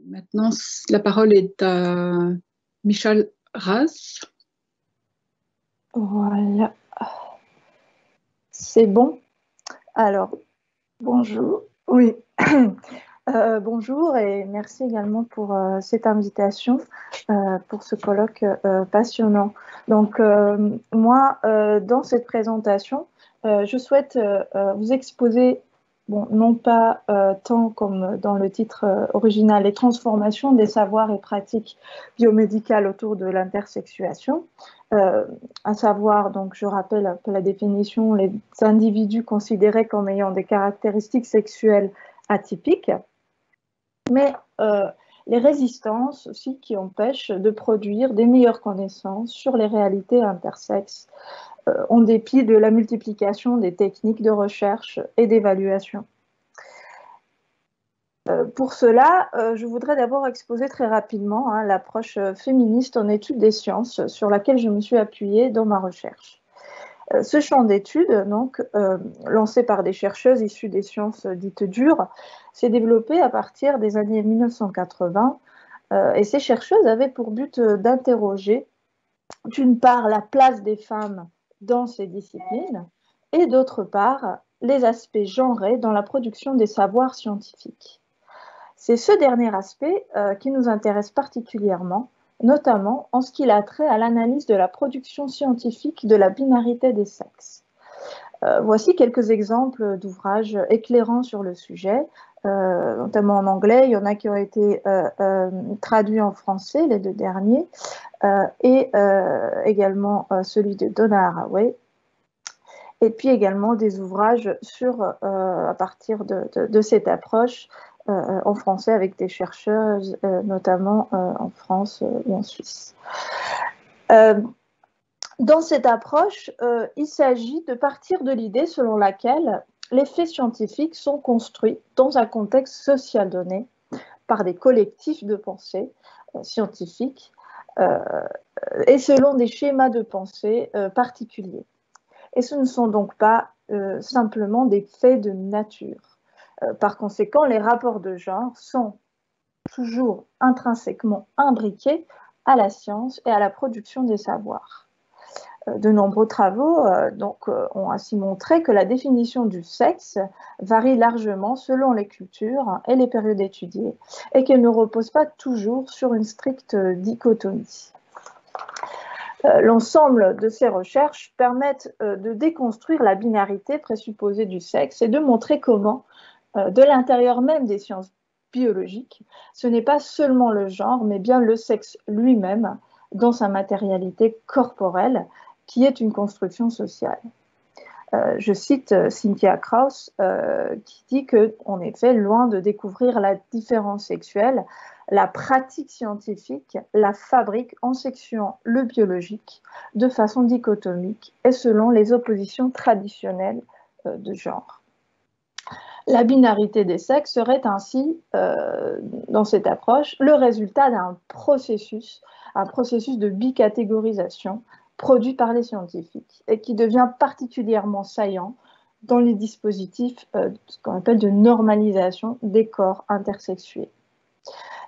Maintenant, la parole est à Michal Ras. Voilà, c'est bon. Alors, bonjour. Oui, bonjour et merci également pour cette invitation, pour ce colloque passionnant. Donc, moi, dans cette présentation, je souhaite vous exposer, bon, non pas tant comme dans le titre original, les transformations des savoirs et pratiques biomédicales autour de l'intersexuation, à savoir, donc je rappelle un peu la définition, les individus considérés comme ayant des caractéristiques sexuelles atypiques, mais les résistances aussi qui empêchent de produire des meilleures connaissances sur les réalités intersexes, en dépit de la multiplication des techniques de recherche et d'évaluation. Pour cela, je voudrais d'abord exposer très rapidement l'approche féministe en études des sciences sur laquelle je me suis appuyée dans ma recherche. Ce champ d'études, donc, lancé par des chercheuses issues des sciences dites dures, s'est développé à partir des années 1980 et ces chercheuses avaient pour but d'interroger, d'une part, la place des femmes dans ces disciplines et d'autre part, les aspects genrés dans la production des savoirs scientifiques. C'est ce dernier aspect qui nous intéresse particulièrement, notamment en ce qu'il a trait à l'analyse de la production scientifique de la binarité des sexes. Voici quelques exemples d'ouvrages éclairants sur le sujet, notamment en anglais. Il y en a qui ont été traduits en français, les deux derniers, et également celui de Donna Haraway. Et puis également des ouvrages à partir de cette approche en français avec des chercheuses, notamment en France ou en Suisse. Dans cette approche, il s'agit de partir de l'idée selon laquelle les faits scientifiques sont construits dans un contexte social donné par des collectifs de pensée scientifiques et selon des schémas de pensée particuliers. Et ce ne sont donc pas simplement des faits de nature. Par conséquent, les rapports de genre sont toujours intrinsèquement imbriqués à la science et à la production des savoirs. De nombreux travaux ont ainsi montré que la définition du sexe varie largement selon les cultures et les périodes étudiées et qu'elle ne repose pas toujours sur une stricte dichotomie. L'ensemble de ces recherches permettent de déconstruire la binarité présupposée du sexe et de montrer comment, de l'intérieur même des sciences biologiques, ce n'est pas seulement le genre, mais bien le sexe lui-même, dans sa matérialité corporelle, qui est une construction sociale. Je cite Cynthia Krauss qui dit qu'en effet, loin de découvrir la différence sexuelle, la pratique scientifique la fabrique en section le biologique de façon dichotomique et selon les oppositions traditionnelles de genre. La binarité des sexes serait ainsi, dans cette approche, le résultat d'un processus de bicatégorisation produit par les scientifiques et qui devient particulièrement saillant dans les dispositifs ce qu'on appelle de normalisation des corps intersexués.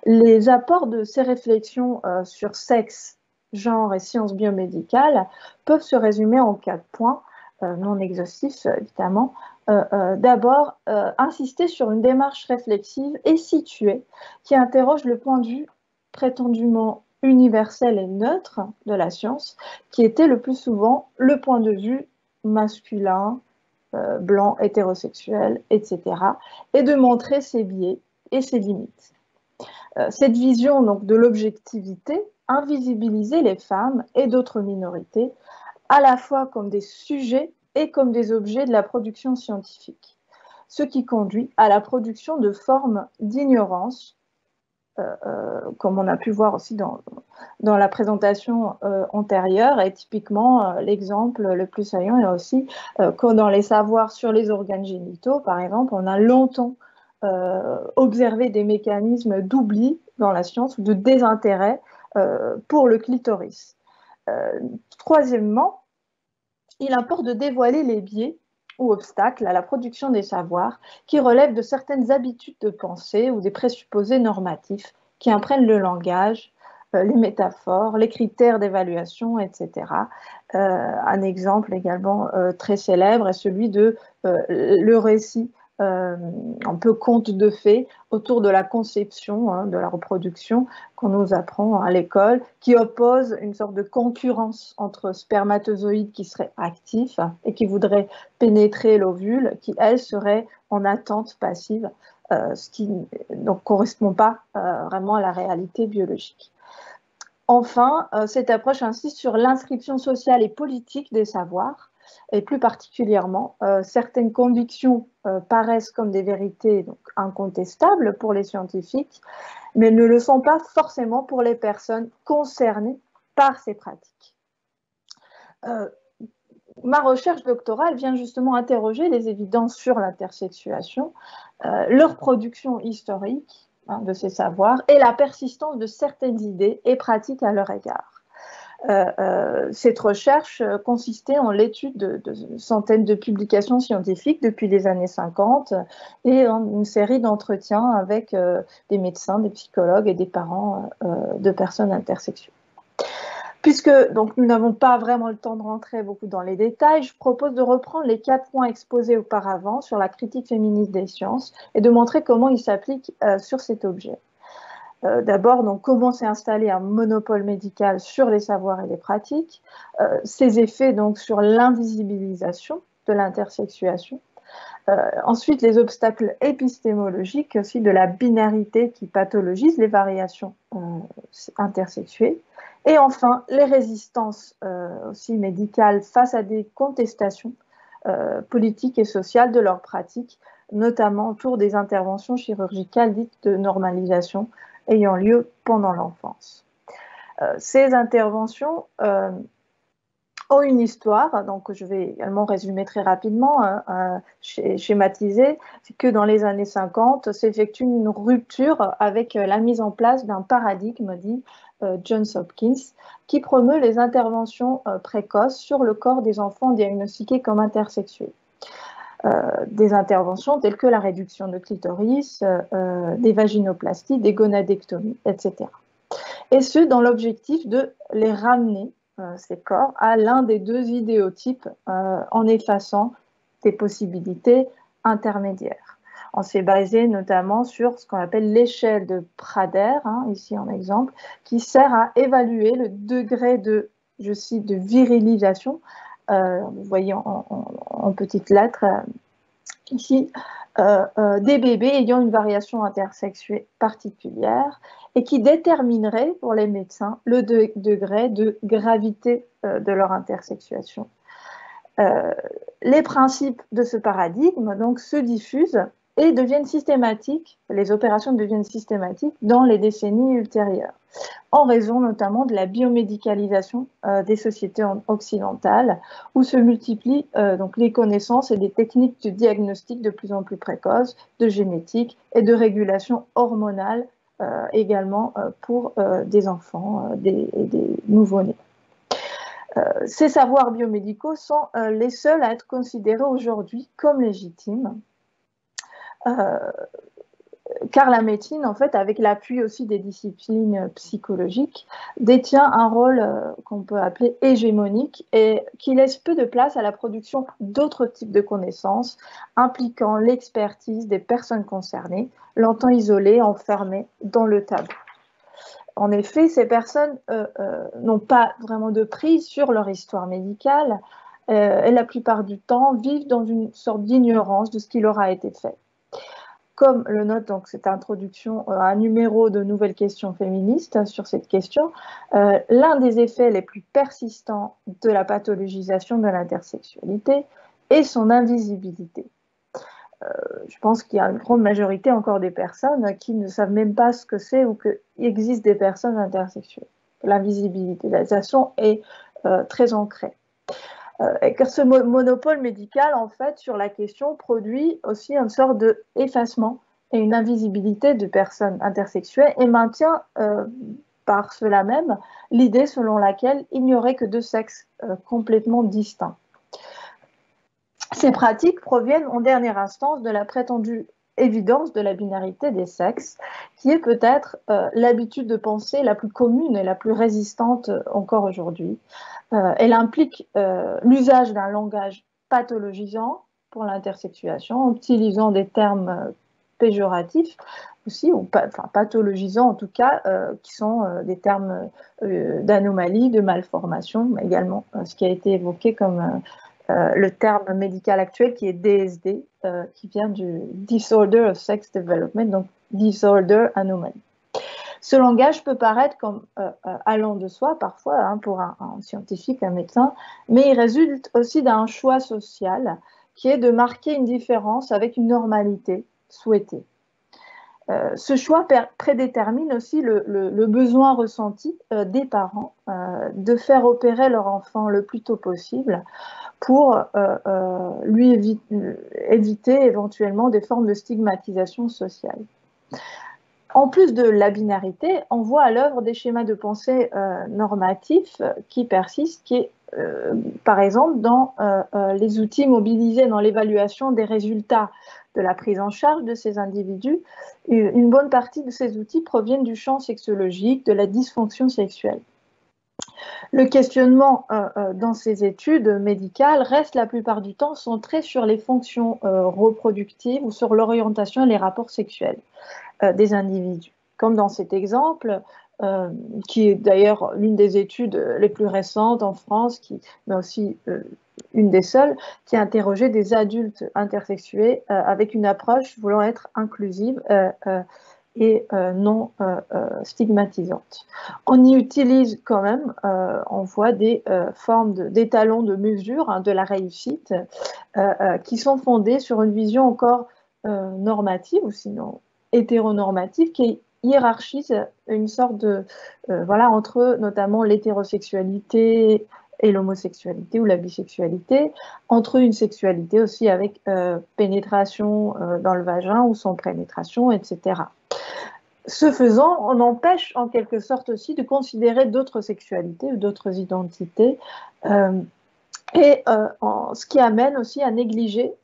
Les apports de ces réflexions sur sexe, genre et sciences biomédicales peuvent se résumer en 4 points, non exhaustifs évidemment. D'abord, insister sur une démarche réflexive et située qui interroge le point de vue prétendument universel et neutre de la science, qui était le plus souvent le point de vue masculin, blanc, hétérosexuel, etc., et de montrer ses biais et ses limites. Cette vision donc, de l'objectivité invisibilisait les femmes et d'autres minorités, à la fois comme des sujets et comme des objets de la production scientifique, ce qui conduit à la production de formes d'ignorance, comme on a pu voir aussi dans la présentation antérieure, et typiquement l'exemple le plus saillant est aussi que dans les savoirs sur les organes génitaux, par exemple, on a longtemps observé des mécanismes d'oubli dans la science ou de désintérêt pour le clitoris. Troisièmement, il importe de dévoiler les biais ou obstacle à la production des savoirs qui relèvent de certaines habitudes de pensée ou des présupposés normatifs qui imprègnent le langage, les métaphores, les critères d'évaluation, etc. Un exemple également très célèbre est celui de le récit un peu conte de fées autour de la conception, de la reproduction qu'on nous apprend à l'école, qui oppose une sorte de concurrence entre spermatozoïdes qui seraient actifs et qui voudraient pénétrer l'ovule, qui, elles, seraient en attente passive, ce qui ne correspond pas vraiment à la réalité biologique. Enfin, cette approche insiste sur l'inscription sociale et politique des savoirs, et plus particulièrement, certaines convictions paraissent comme des vérités donc, incontestables pour les scientifiques, mais ne le sont pas forcément pour les personnes concernées par ces pratiques. Ma recherche doctorale vient justement interroger les évidences sur l'intersexuation, leur production historique de ces savoirs et la persistance de certaines idées et pratiques à leur égard. Cette recherche consistait en l'étude de centaines de publications scientifiques depuis les années 50 et en une série d'entretiens avec des médecins, des psychologues et des parents de personnes intersexuées. Puisque donc, nous n'avons pas vraiment le temps de rentrer beaucoup dans les détails, je propose de reprendre les 4 points exposés auparavant sur la critique féministe des sciences et de montrer comment ils s'appliquent sur cet objet. D'abord, donc, comment s'est installé un monopole médical sur les savoirs et les pratiques, ses effets donc, sur l'invisibilisation de l'intersexuation, ensuite les obstacles épistémologiques aussi de la binarité qui pathologise les variations intersexuées, et enfin les résistances aussi médicales face à des contestations politiques et sociales de leurs pratiques, notamment autour des interventions chirurgicales dites de normalisation ayant lieu pendant l'enfance. Ces interventions ont une histoire, donc je vais également résumer très rapidement, schématiser, c'est que dans les années 50 s'effectue une rupture avec la mise en place d'un paradigme dit Johns Hopkins, qui promeut les interventions précoces sur le corps des enfants diagnostiqués comme intersexués. Des interventions telles que la réduction de clitoris, des vaginoplasties, des gonadectomies, etc. Et ce, dans l'objectif de les ramener, ces corps, à l'un des 2 idéotypes en effaçant des possibilités intermédiaires. On s'est basé notamment sur ce qu'on appelle l'échelle de Prader, ici en exemple, qui sert à évaluer le degré de, je cite, de virilisation. Vous voyez en petites lettres ici, des bébés ayant une variation intersexuée particulière et qui déterminerait pour les médecins le degré de gravité de leur intersexuation. Les principes de ce paradigme donc, se diffusent et deviennent systématiques, les opérations deviennent systématiques dans les décennies ultérieures, en raison notamment de la biomédicalisation des sociétés occidentales, où se multiplient donc les connaissances et des techniques de diagnostic de plus en plus précoces, de génétique et de régulation hormonale également pour des enfants et des nouveau-nés. Ces savoirs biomédicaux sont les seuls à être considérés aujourd'hui comme légitimes, car la médecine, en fait, avec l'appui aussi des disciplines psychologiques, détient un rôle qu'on peut appeler hégémonique et qui laisse peu de place à la production d'autres types de connaissances impliquant l'expertise des personnes concernées, longtemps isolées, enfermées dans le tabou. En effet, ces personnes n'ont pas vraiment de prise sur leur histoire médicale et la plupart du temps vivent dans une sorte d'ignorance de ce qui leur a été fait. Comme le note donc cette introduction à un numéro de Nouvelles questions féministes sur cette question, l'un des effets les plus persistants de la pathologisation de l'intersexualité est son invisibilité. Je pense qu'il y a une grande majorité encore des personnes qui ne savent même pas ce que c'est ou qu'il existe des personnes intersexuées. L'invisibilisation est très ancrée. Car ce monopole médical, en fait, sur la question, produit aussi une sorte d'effacement et une invisibilité de personnes intersexuées et maintient par cela même l'idée selon laquelle il n'y aurait que 2 sexes complètement distincts. Ces pratiques proviennent en dernière instance de la prétendue évidence de la binarité des sexes, qui est peut-être l'habitude de pensée la plus commune et la plus résistante encore aujourd'hui. Elle implique l'usage d'un langage pathologisant pour l'intersexuation, en utilisant des termes péjoratifs aussi, ou pathologisants en tout cas, qui sont des termes d'anomalie, de malformation, mais également ce qui a été évoqué comme le terme médical actuel qui est DSD, qui vient du Disorder of Sex Development, donc disorder, anomalie. Ce langage peut paraître comme allant de soi parfois pour un scientifique, un médecin, mais il résulte aussi d'un choix social qui est de marquer une différence avec une normalité souhaitée. Ce choix prédétermine aussi le besoin ressenti des parents de faire opérer leur enfant le plus tôt possible pour lui éviter éventuellement des formes de stigmatisation sociale. En plus de la binarité, on voit à l'œuvre des schémas de pensée normatifs qui persistent, qui est par exemple dans les outils mobilisés dans l'évaluation des résultats de la prise en charge de ces individus. Une bonne partie de ces outils proviennent du champ sexologique, de la dysfonction sexuelle. Le questionnement dans ces études médicales reste la plupart du temps centré sur les fonctions reproductives ou sur l'orientation et les rapports sexuels des individus. Comme dans cet exemple, qui est d'ailleurs l'une des études les plus récentes en France, mais aussi une des seules, qui a interrogé des adultes intersexués avec une approche voulant être inclusive et non stigmatisante. On y utilise quand même, on voit des formes d'étalons de mesure de la réussite qui sont fondés sur une vision encore normative ou sinon hétéronormative qui hiérarchise une sorte de voilà entre notamment l'hétérosexualité et l'homosexualité ou la bisexualité, entre une sexualité aussi avec pénétration dans le vagin ou sans pénétration, etc. Ce faisant, on empêche en quelque sorte aussi de considérer d'autres sexualités ou d'autres identités, ce qui amène aussi à négliger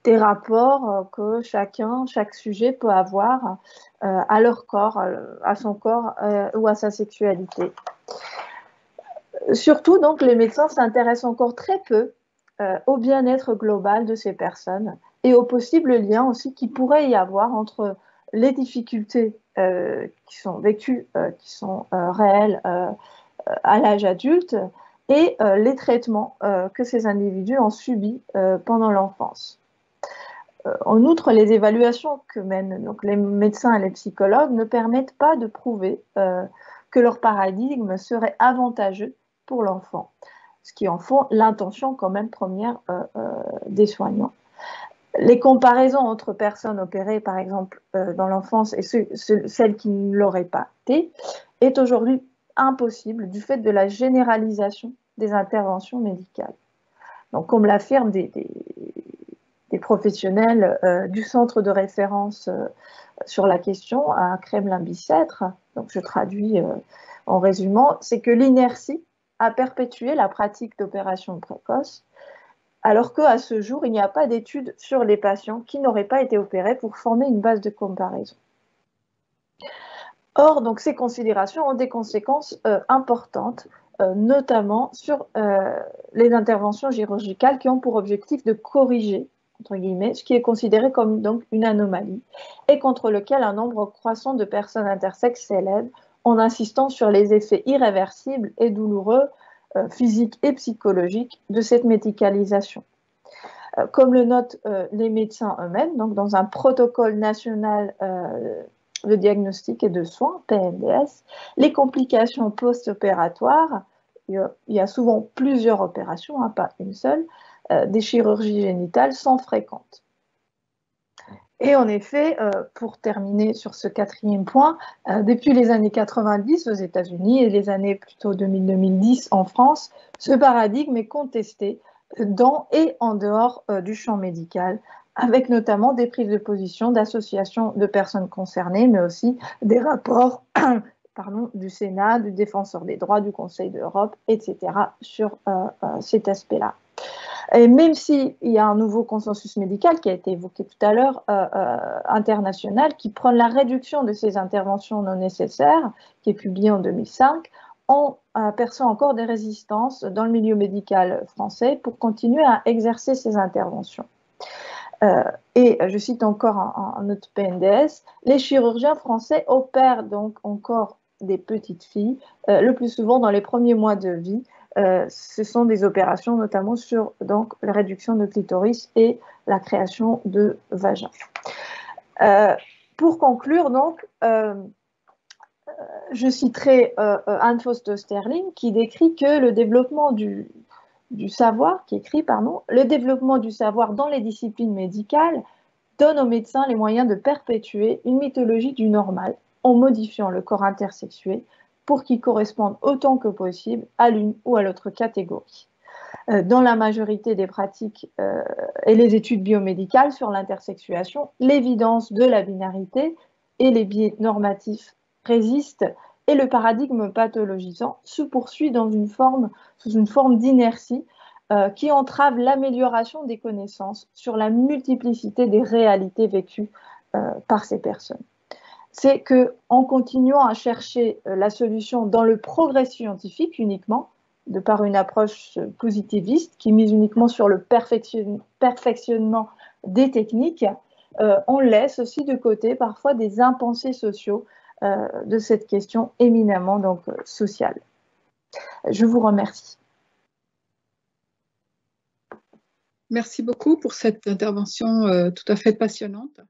des rapports que chaque sujet peut avoir à leur corps, à son corps ou à sa sexualité. Surtout, donc, les médecins s'intéressent encore très peu au bien-être global de ces personnes et aux possibles liens aussi qu'il pourrait y avoir entre les difficultés qui sont vécues, qui sont réelles à l'âge adulte et les traitements que ces individus ont subis pendant l'enfance. En outre, les évaluations que mènent donc, les médecins et les psychologues ne permettent pas de prouver que leur paradigme serait avantageux pour l'enfant, ce qui en font l'intention quand même première des soignants. Les comparaisons entre personnes opérées, par exemple, dans l'enfance et celles qui ne l'auraient pas été, est aujourd'hui impossible du fait de la généralisation des interventions médicales. Donc, comme l'affirment des professionnels du centre de référence sur la question à Kremlin-Bicêtre, donc je traduis en résumant, c'est que l'inertie a perpétué la pratique d'opérations précoces, alors qu'à ce jour, il n'y a pas d'études sur les patients qui n'auraient pas été opérés pour former une base de comparaison. Or, donc, ces considérations ont des conséquences importantes, notamment sur les interventions chirurgicales qui ont pour objectif de corriger, entre guillemets, ce qui est considéré comme donc une anomalie et contre lequel un nombre croissant de personnes intersexes s'élève en insistant sur les effets irréversibles et douloureux physiques et psychologiques de cette médicalisation. Comme le notent les médecins eux-mêmes, donc dans un protocole national de diagnostic et de soins, PNDS, les complications post-opératoires, il y a souvent plusieurs opérations, pas une seule, des chirurgies génitales sont fréquentes. Et en effet, pour terminer sur ce quatrième point, depuis les années 90 aux États-Unis et les années plutôt 2000-2010 en France, ce paradigme est contesté dans et en dehors du champ médical, avec notamment des prises de position d'associations de personnes concernées, mais aussi des rapports du Sénat, du Défenseur des droits, du Conseil d'Europe, etc., sur cet aspect-là. Et même s'il y a un nouveau consensus médical qui a été évoqué tout à l'heure, international, qui prône la réduction de ces interventions non nécessaires, qui est publié en 2005, on perçoit encore des résistances dans le milieu médical français pour continuer à exercer ces interventions. Et je cite encore un autre PNDS, les chirurgiens français opèrent donc encore des petites filles, le plus souvent dans les premiers mois de vie. Ce sont des opérations notamment sur donc, la réduction de clitoris et la création de vagin. Pour conclure, donc, je citerai Anne Foster Sterling qui décrit que le développement du savoir, qui écrit, pardon, le développement du savoir dans les disciplines médicales donne aux médecins les moyens de perpétuer une mythologie du normal en modifiant le corps intersexué pour qu'il corresponde autant que possible à l'une ou à l'autre catégorie. Dans la majorité des pratiques et les études biomédicales sur l'intersexuation, l'évidence de la binarité et les biais normatifs résistent et le paradigme pathologisant se poursuit sous une forme d'inertie qui entrave l'amélioration des connaissances sur la multiplicité des réalités vécues par ces personnes. C'est qu'en continuant à chercher la solution dans le progrès scientifique uniquement, de par une approche positiviste qui mise uniquement sur le perfectionnement des techniques, on laisse aussi de côté parfois des impensés sociaux de cette question éminemment donc, sociale. Je vous remercie. Merci beaucoup pour cette intervention tout à fait passionnante.